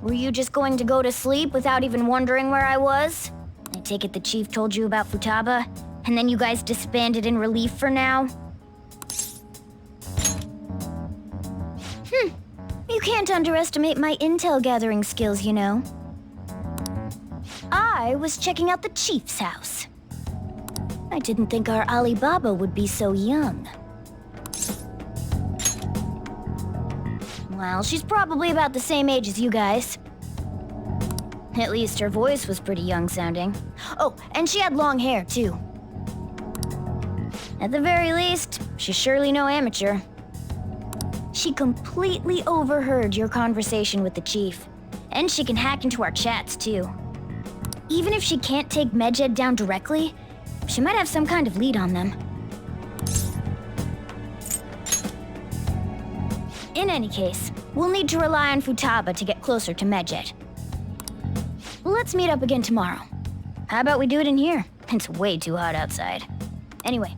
Were you just going to go to sleep without even wondering where I was? I take it the chief told you about Futaba, and then you guys disbanded in relief for now? You can't underestimate my intel gathering skills, you know. I was checking out the chief's house. I didn't think our Alibaba would be so young. Well, she's probably about the same age as you guys. At least her voice was pretty young sounding. Oh, and she had long hair, too. At the very least, she's surely no amateur. She completely overheard your conversation with the chief. And she can hack into our chats, too. Even if she can't take Medjed down directly, she might have some kind of lead on them. In any case, we'll need to rely on Futaba to get closer to Medjed. Let's meet up again tomorrow. How about we do it in here? It's way too hot outside. Anyway,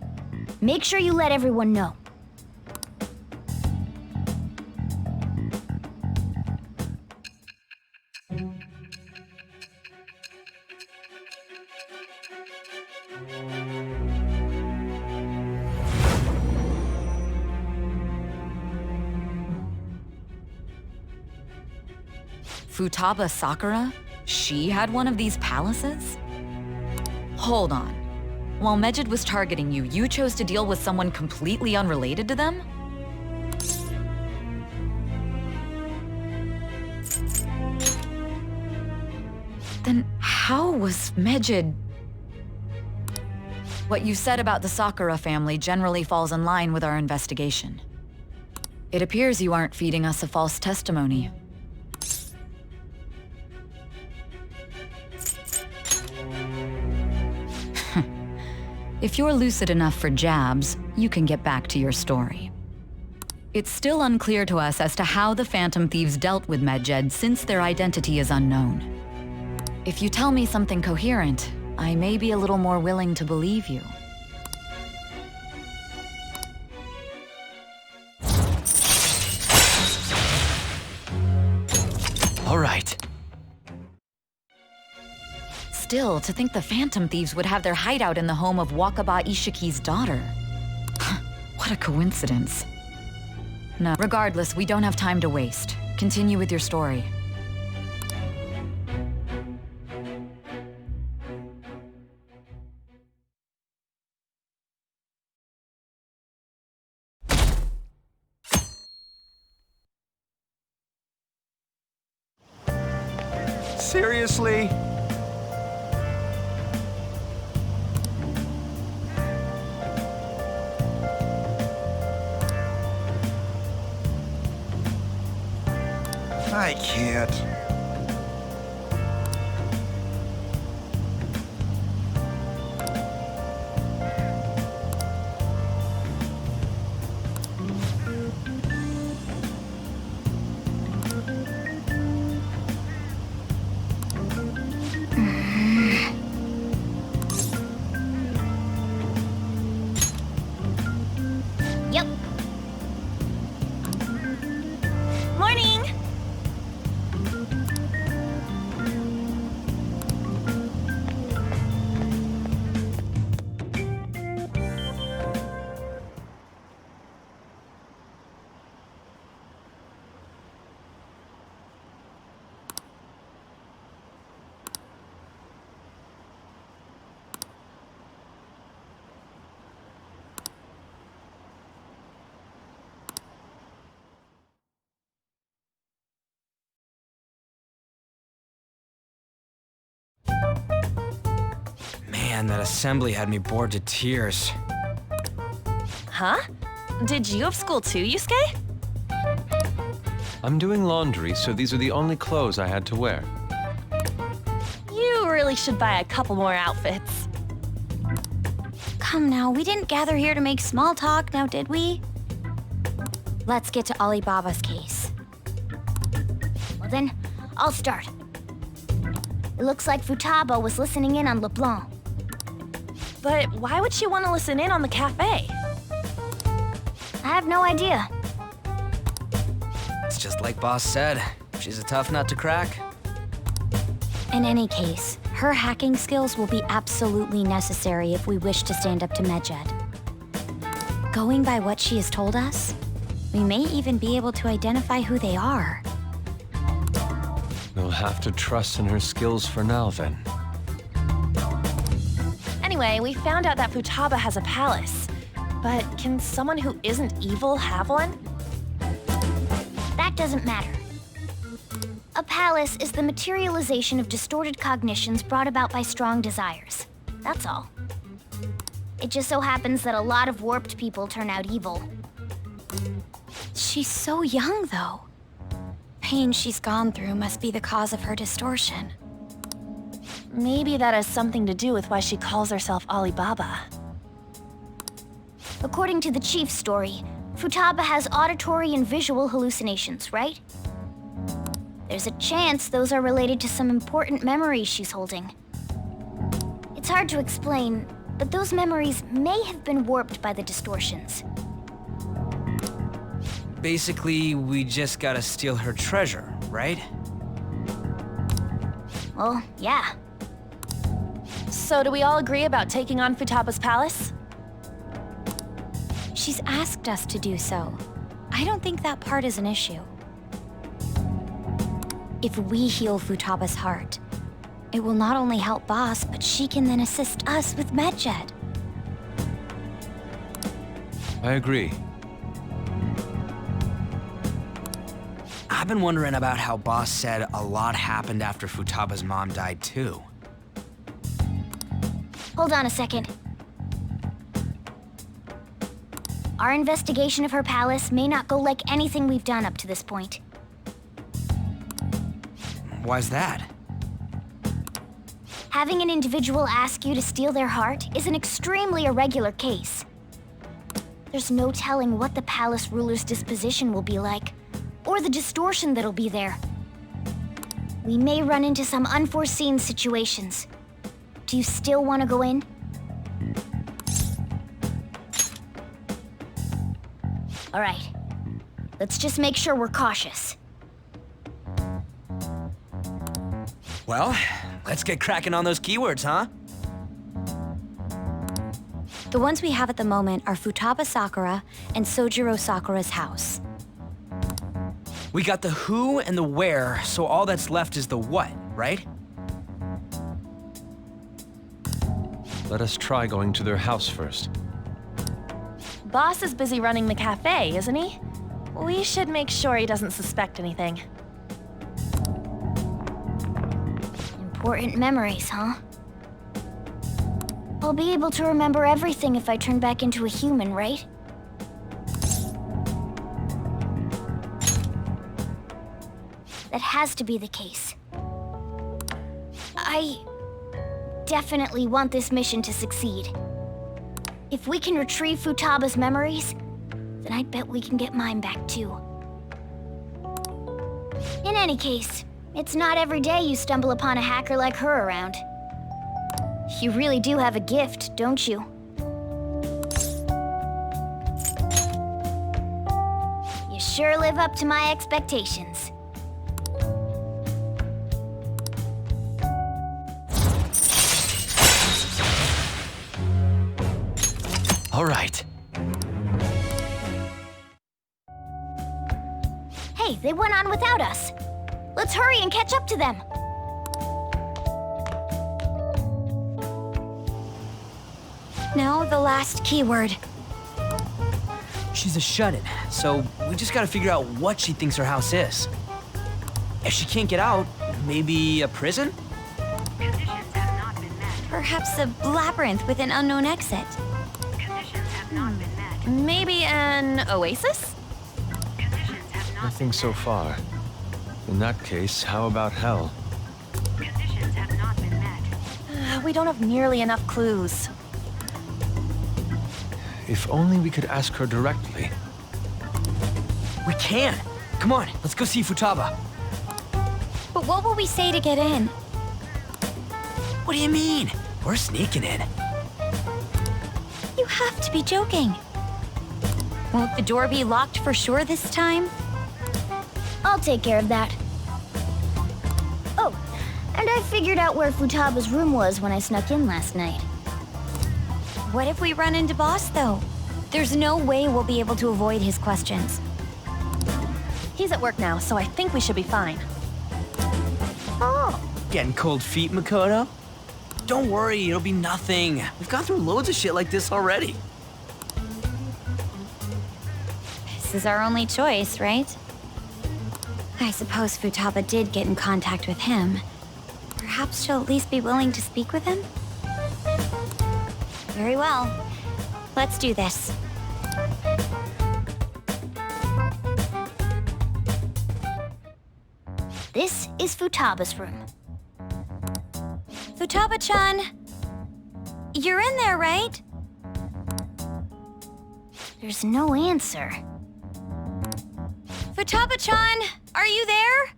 make sure you let everyone know. Futaba Sakura? She had one of these palaces? Hold on. While Medjed was targeting you, you chose to deal with someone completely unrelated to them? Then how was Medjed... What you said about the Sakura family generally falls in line with our investigation. It appears you aren't feeding us a false testimony. If you're lucid enough for jabs, you can get back to your story. It's still unclear to us as to how the Phantom Thieves dealt with Medjed since their identity is unknown. If you tell me something coherent, I may be a little more willing to believe you. All right. Still, to think the Phantom Thieves would have their hideout in the home of Wakaba Ishiki's daughter. What a coincidence. No, regardless, we don't have time to waste. Continue with your story. Seriously? I can't. Yep. Morning! Man, that assembly had me bored to tears. Huh? Did you have school too, Yusuke? I'm doing laundry, so these are the only clothes I had to wear. You really should buy a couple more outfits. Come now, we didn't gather here to make small talk, now did we? Let's get to Alibaba's case. Well then, I'll start. It looks like Futaba was listening in on LeBlanc. But why would she want to listen in on the cafe? I have no idea. It's just like Boss said. She's a tough nut to crack. In any case, her hacking skills will be absolutely necessary if we wish to stand up to Medjed. Going by what she has told us, we may even be able to identify who they are. We'll have to trust in her skills for now, then. Anyway, we found out that Futaba has a palace. But can someone who isn't evil have one? That doesn't matter. A palace is the materialization of distorted cognitions brought about by strong desires. That's all. It just so happens that a lot of warped people turn out evil. She's so young, though. Pain she's gone through must be the cause of her distortion. Maybe that has something to do with why she calls herself Alibaba. According to the chief's story, Futaba has auditory and visual hallucinations, right? There's a chance those are related to some important memories she's holding. It's hard to explain, but those memories may have been warped by the distortions. Basically, we just gotta steal her treasure, right? Well, yeah. So do we all agree about taking on Futaba's palace? She's asked us to do so. I don't think that part is an issue. If we heal Futaba's heart, it will not only help Boss, but she can then assist us with Medjed. I agree. I've been wondering about how Boss said a lot happened after Futaba's mom died, too. Hold on a second. Our investigation of her palace may not go like anything we've done up to this point. Why's that? Having an individual ask you to steal their heart is an extremely irregular case. There's no telling what the palace ruler's disposition will be like, or the distortion that'll be there. We may run into some unforeseen situations. Do you still want to go in? All right. Let's just make sure we're cautious. Well, let's get cracking on those keywords, huh? The ones we have at the moment are Futaba Sakura and Sojiro Sakura's house. We got the who and the where, so all that's left is the what, right? Let us try going to their house first. Boss is busy running the cafe, isn't he? We should make sure he doesn't suspect anything. Important memories, huh? I'll be able to remember everything if I turn back into a human, right? That has to be the case. I definitely want this mission to succeed. If we can retrieve Futaba's memories, then I bet we can get mine back too. In any case, it's not every day you stumble upon a hacker like her around. You really do have a gift, don't you? You sure live up to my expectations. All right. Hey, they went on without us. Let's hurry and catch up to them. Now, the last keyword. She's a shut-in, so we just gotta figure out what she thinks her house is. If she can't get out, maybe a prison? Conditions have not been met. Perhaps a labyrinth with an unknown exit. Conditions have not been met. Maybe an oasis? Conditions have not Nothing so far. In that case, how about hell? Conditions have not been met. We don't have nearly enough clues. If only we could ask her directly. We can! Come on, let's go see Futaba. But what will we say to get in? What do you mean? We're sneaking in. You have to be joking. Won't the door be locked for sure this time? I'll take care of that. And I figured out where Futaba's room was when I snuck in last night. What if we run into Boss, though? There's no way we'll be able to avoid his questions. He's at work now, so I think we should be fine. Oh, Getting cold feet, Makoto? Don't worry, it'll be nothing. We've gone through loads of shit like this already. this is our only choice, right? I suppose Futaba did get in contact with him. Perhaps she'll at least be willing to speak with him? Very well. Let's do this. This is Futaba's room. Futaba-chan! You're in there, right? There's no answer. Futaba-chan! Are you there?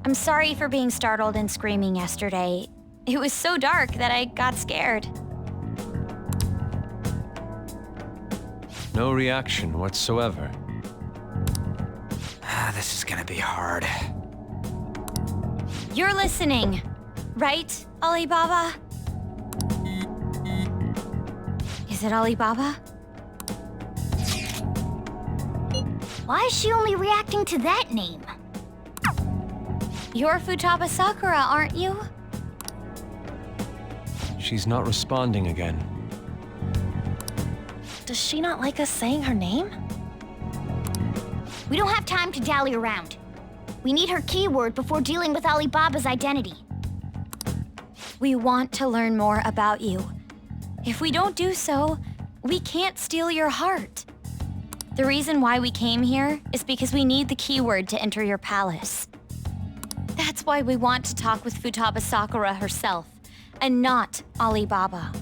I'm sorry for being startled and screaming yesterday. It was so dark that I got scared. No reaction whatsoever. This is gonna be hard. You're listening, right, Alibaba? Is it Alibaba? Why is she only reacting to that name? You're Futaba Sakura, aren't you? She's not responding again. Does she not like us saying her name? We don't have time to dally around. We need her keyword before dealing with Alibaba's identity. We want to learn more about you. If we don't do so, we can't steal your heart. The reason why we came here is because we need the keyword to enter your palace. That's why we want to talk with Futaba Sakura herself, and not Alibaba.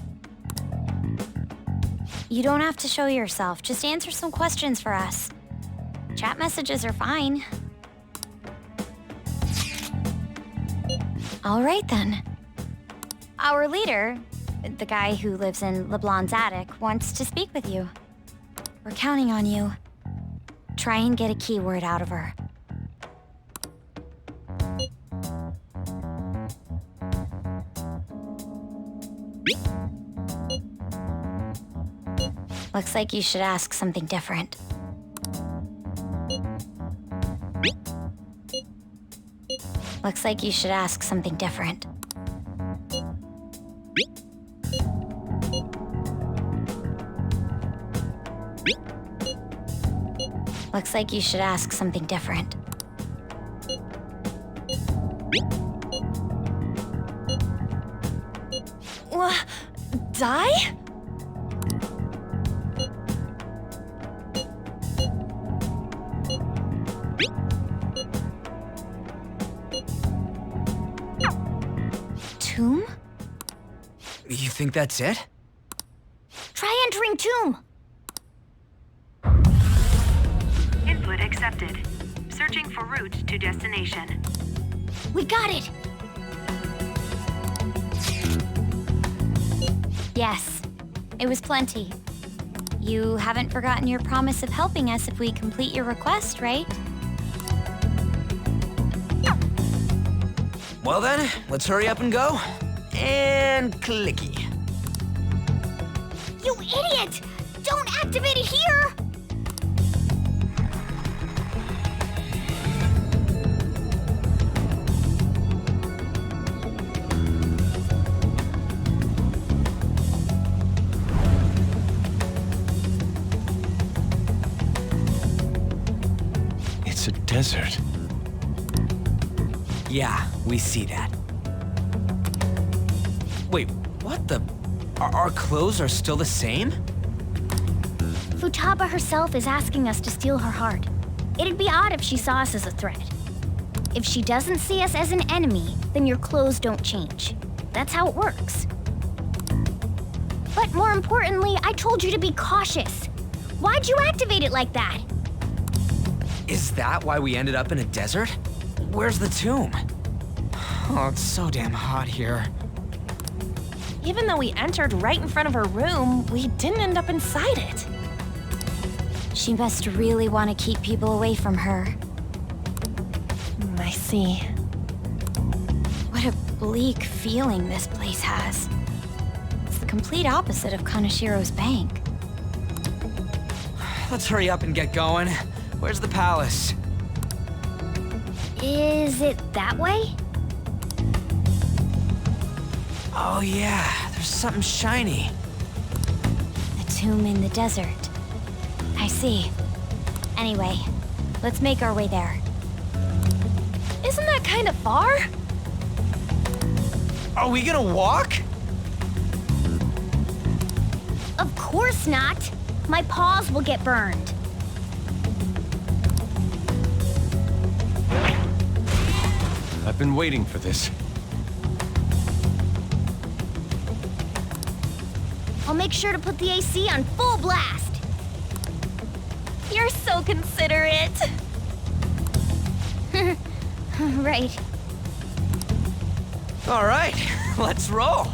You don't have to show yourself, just answer some questions for us. Chat messages are fine. All right then. Our leader, the guy who lives in LeBlanc's attic, wants to speak with you. We're counting on you. Try and get a keyword out of her. Looks like you should ask something different. Looks like you should ask something different. Looks like you should ask something different. Die? Tomb? You think that's it? Try entering tomb! Input accepted. Searching for route to destination. We got it! Yes, it was plenty. You haven't forgotten your promise of helping us if we complete your request, right? Well then, let's hurry up and go. And clicky. You idiot! Don't activate it here! It's a desert. Yeah, we see that. Wait, what the? Our clothes are still the same? Futaba herself is asking us to steal her heart. It'd be odd if she saw us as a threat. If she doesn't see us as an enemy, then your clothes don't change. That's how it works. But more importantly, I told you to be cautious. Why'd you activate it like that? Is that why we ended up in a desert? Where's the tomb? Oh, it's so damn hot here. Even though we entered right in front of her room, we didn't end up inside it. She must really want to keep people away from her. I see. What a bleak feeling this place has. It's the complete opposite of Kanashiro's bank. Let's hurry up and get going. Where's the palace? Is it that way? Oh yeah, there's something shiny. A tomb in the desert. I see. Anyway, let's make our way there. Isn't that kind of far? Are we gonna walk? Of course not. My paws will get burned. I've been waiting for this. I'll make sure to put the AC on full blast. You're so considerate. Right. All right, let's roll.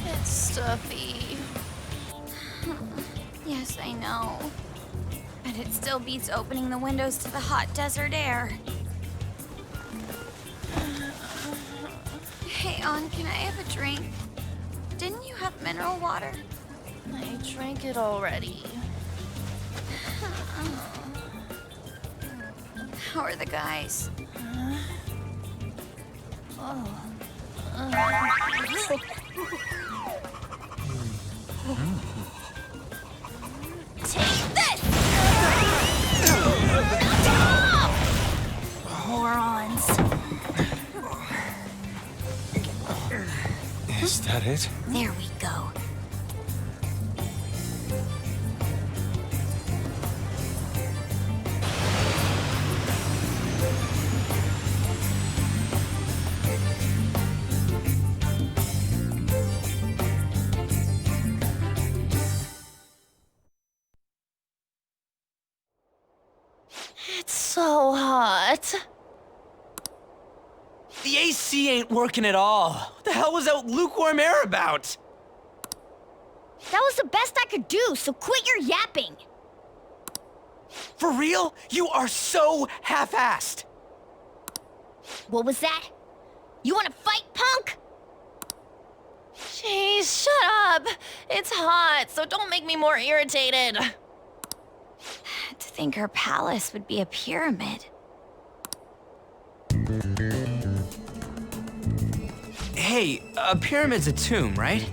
It's stuffy. Yes, I know. But it still beats opening the windows to the hot desert air. Hey, On, can I have a drink? Didn't you have mineral water? I drank it already. How are the guys? Take this! Morons. Is that it? There we go. It's so hot. The AC ain't working at all. What the hell was that lukewarm air about? That was the best I could do, so quit your yapping. For real? You are so half-assed. What was that? You want to fight, punk? Jeez, shut up. It's hot, so don't make me more irritated. To think her palace would be a pyramid. Hey, a pyramid's a tomb, right?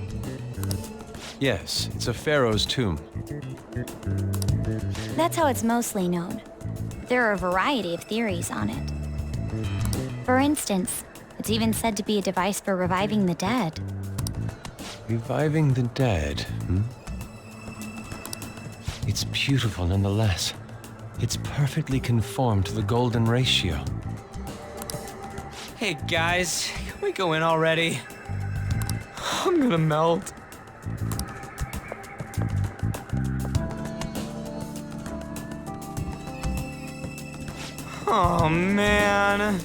Yes, it's a pharaoh's tomb. That's how it's mostly known. There are a variety of theories on it. For instance, it's even said to be a device for reviving the dead. Reviving the dead, hmm? It's beautiful nonetheless. It's perfectly conformed to the golden ratio. Hey guys, can we go in already? I'm gonna melt. Oh man.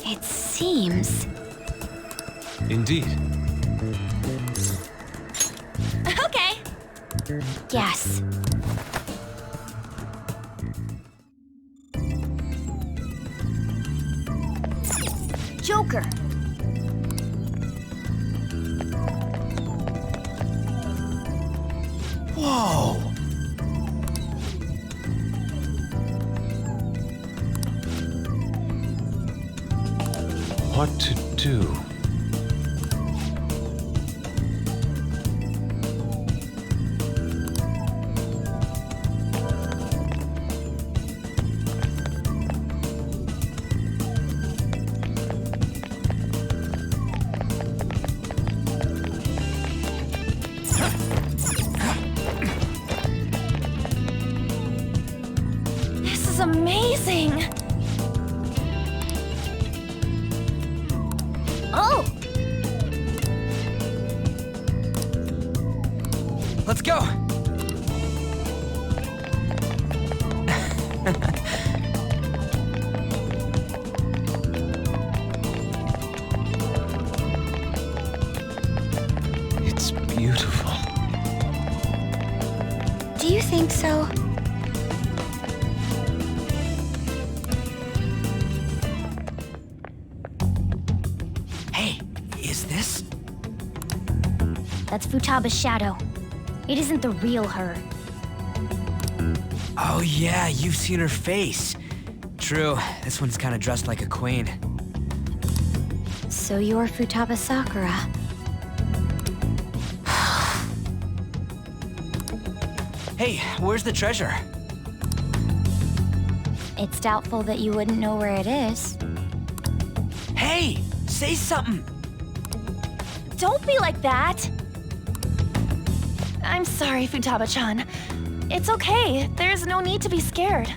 It seems... Indeed. Okay. Yes. Joker. what to do. This is amazing! Oh! Let's go! It's beautiful. Do you think so? Hey, is this? That's Futaba's shadow. It isn't the real her. Oh yeah, you've seen her face. True, this one's kind of dressed like a queen. So you're Futaba Sakura. Hey, where's the treasure? It's doubtful that you wouldn't know where it is. Hey, say something! Don't be like that! I'm sorry, Futaba-chan. It's okay, there's no need to be scared.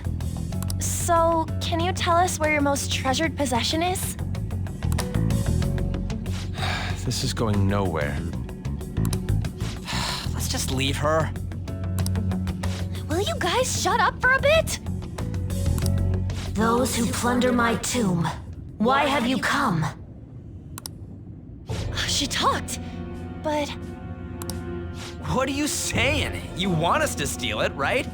So, can you tell us where your most treasured possession is? This is going nowhere. Let's just leave her. Will you guys shut up for a bit? Those who plunder my tomb, why have you come? She talked, but What are you saying? You want us to steal it, right?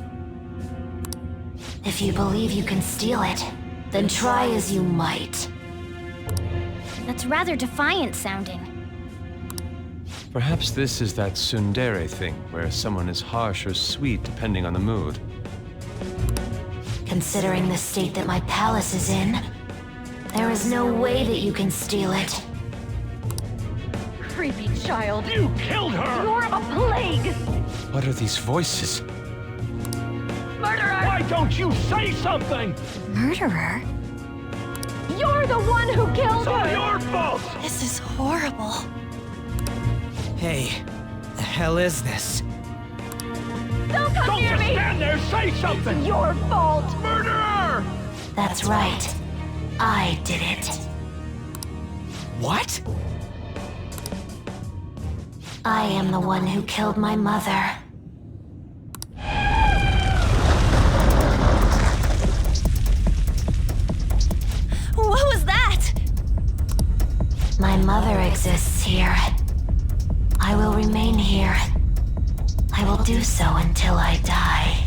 If you believe you can steal it, then try as you might. That's rather defiant sounding. Perhaps this is that tsundere thing, where someone is harsh or sweet depending on the mood. Considering the state that my palace is in, there is no way that you can steal it. Creepy child. You killed her! You're a plague! What are these voices? Murderer! Why don't you say something? Murderer? You're the one who killed It's all her! your fault! this is horrible. Hey, the hell is this? Don't come Don't near just me! stand there, say something! Your fault! Murderer! That's right. I did it. What? I am the one who killed my mother. What was that? My mother exists here. I will remain here. I will do so until I die.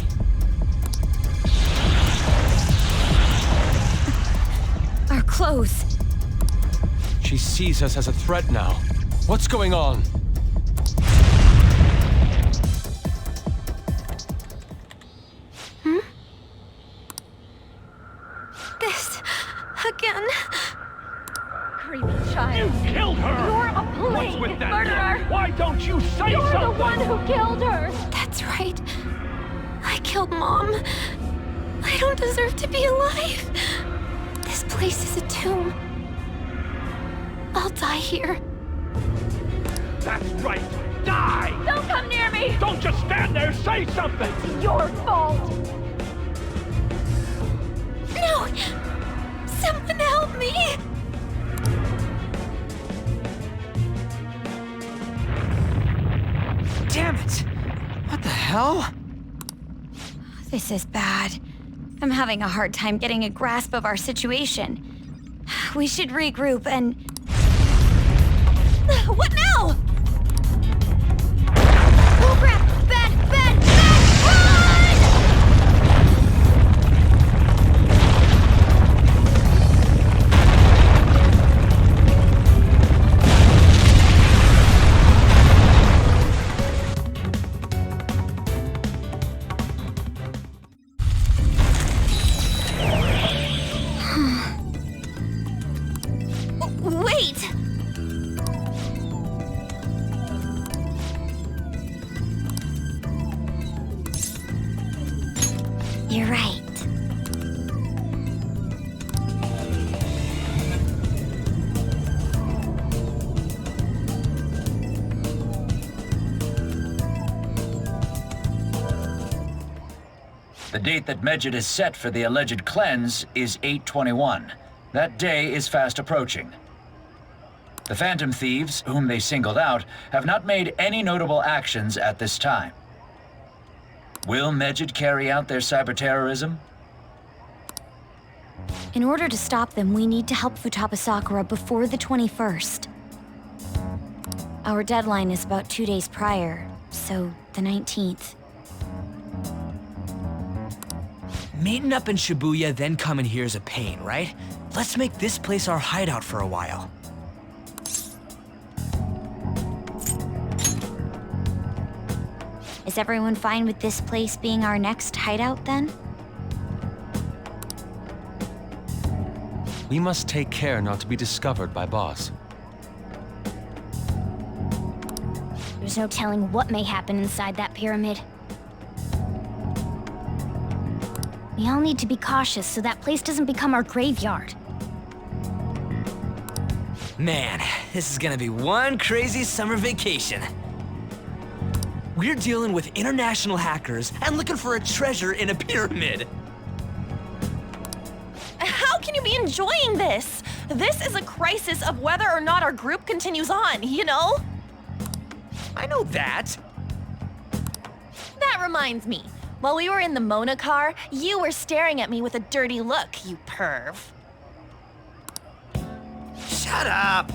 Our clothes. She sees us as a threat now. What's going on? This again. Creepy child. You killed her! You're a plague! What's with that? Murderer! Why don't you say You're the something? one who killed her! That's right. I killed Mom. I don't deserve to be alive. This place is a tomb. I'll die here. That's right. Die! Don't come near me! Don't just stand there, say something! Your fault! No! Someone help me! Damn it! What the hell? This is bad. I'm having a hard time getting a grasp of our situation. We should regroup and... What now? Oh crap! Bad! Run! You're right. The date that Medjed has set for the alleged cleanse is 8/21. That day is fast approaching. The Phantom Thieves, whom they singled out, have not made any notable actions at this time. Will Medjed carry out their cyber-terrorism? In order to stop them, we need to help Futaba Sakura before the 21st. Our deadline is about 2 days prior, so the 19th. Meeting up in Shibuya, then coming here is a pain, right? Let's make this place our hideout for a while. Is everyone fine with this place being our next hideout, then? We must take care not to be discovered by Boss. There's no telling what may happen inside that pyramid. We all need to be cautious so that place doesn't become our graveyard. Man, this is gonna be one crazy summer vacation. We're dealing with international hackers and looking for a treasure in a pyramid. How can you be enjoying this? This is a crisis of whether or not our group continues on, you know? I know that. That reminds me. While we were in the Mona car, you were staring at me with a dirty look, you perv. Shut up.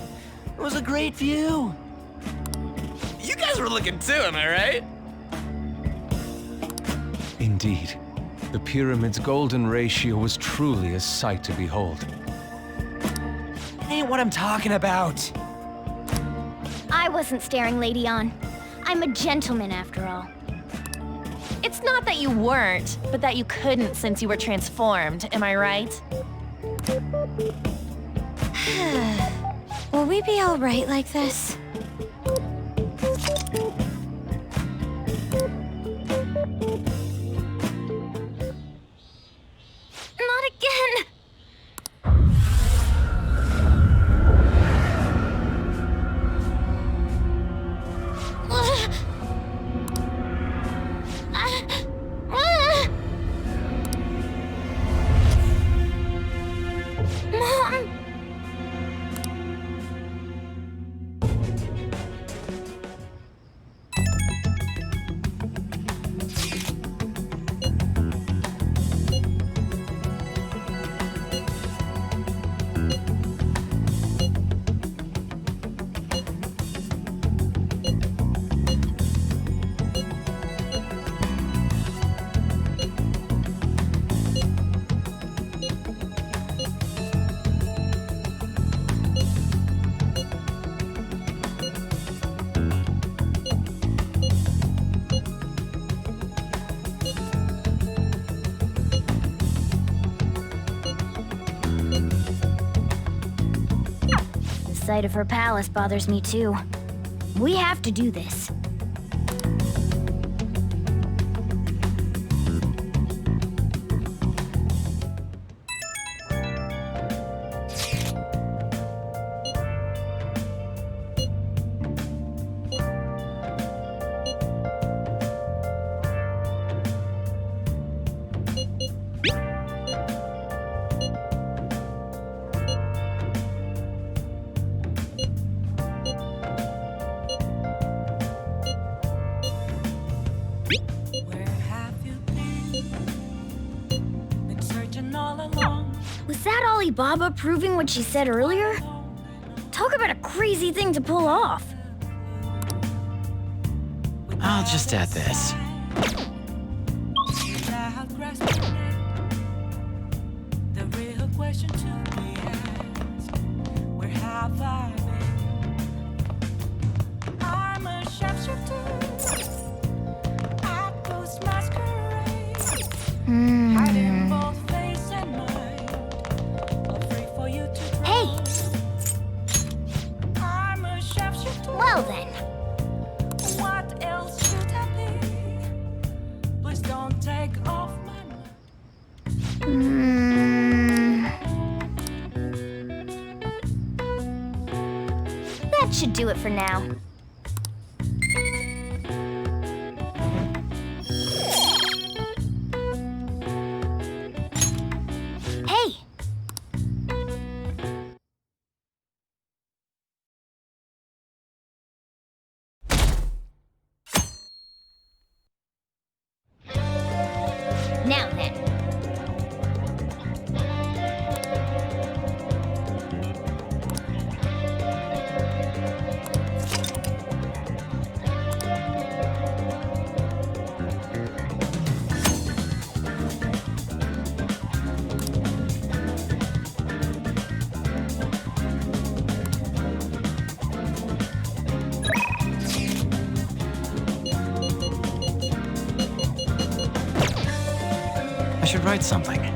It was a great view. You guys were looking too, am I right? Indeed. The pyramid's golden ratio was truly a sight to behold. That ain't what I'm talking about. I wasn't staring, Lady On. I'm a gentleman, after all. It's not that you weren't, but that you couldn't since you were transformed, am I right? Will we be all right like this? Not again! Mom! The sight of her palace bothers me too. We have to do this. Was that Alibaba proving what she said earlier? Talk about a crazy thing to pull off. I'll just add this. Hey! Well then. What else should I be? Please don't take off my mind. do it for now. Hey! Now then. I should write something.